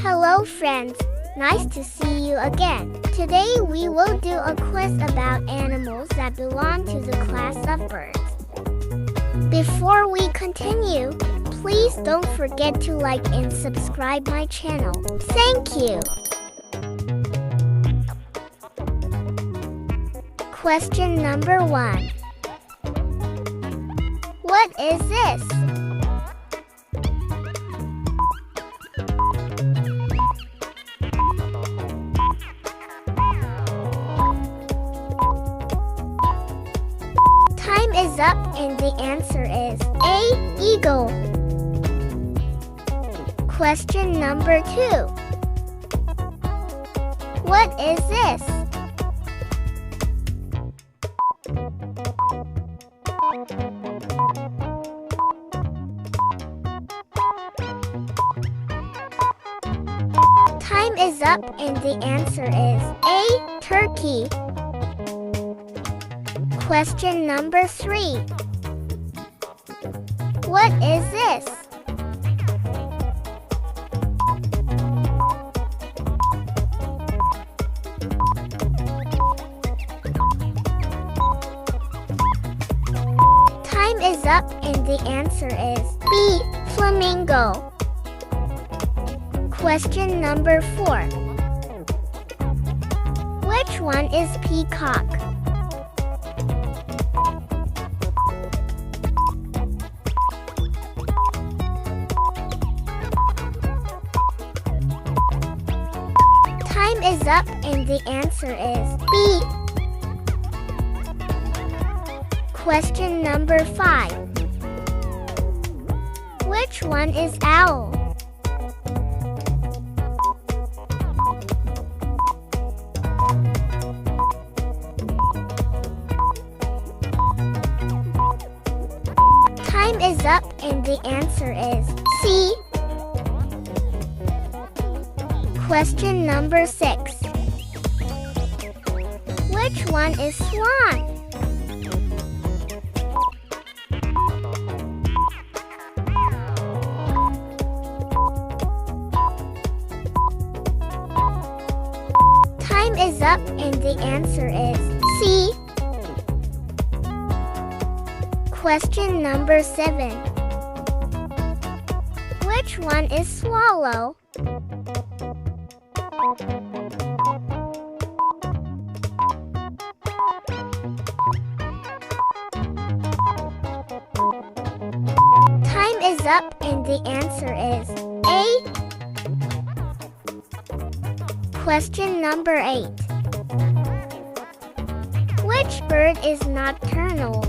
Hello friends, nice to see you again. Today we will do a quiz about animals that belong to the class of birds. Before we continue, please don't forget to like and subscribe my channel. Thank you. Question number 1. What is this? Time is up and the answer is A. Eagle. Question number 2. What is this? Time is up and the answer is A. Turkey. Question number 3. What is this? Time is up and the answer is B. Flamingo. Question number 4. Which one is peacock? Time is up and the answer is B. Question number 5. Which one is owl? Time is up and the answer is C. Question number 6. Which one is swan? Time is up and the answer is C. Question number 7. Which one is swallow? Time is up and the answer is A. Question number 8. Which bird is nocturnal?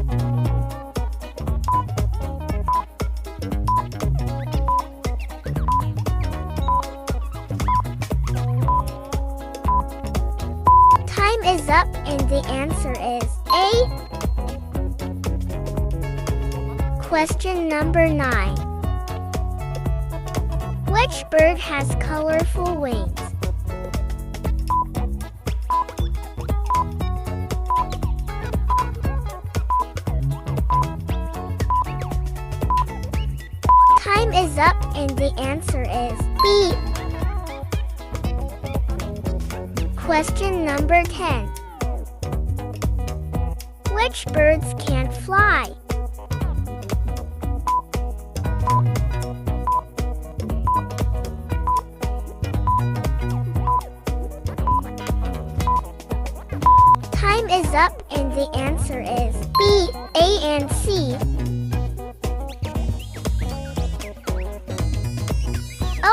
Time is up and the answer is A. Question number 9. Which bird has colorful wings? Time is up and the answer is B. Question number 10. Which birds can't fly? Time is up and the answer is B, A and C.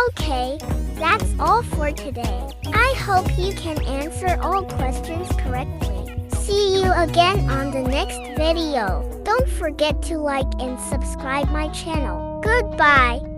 Okay, that's all for today. I hope you can answer all questions correctly. See you again on the next video. Don't forget to like and subscribe my channel. Goodbye.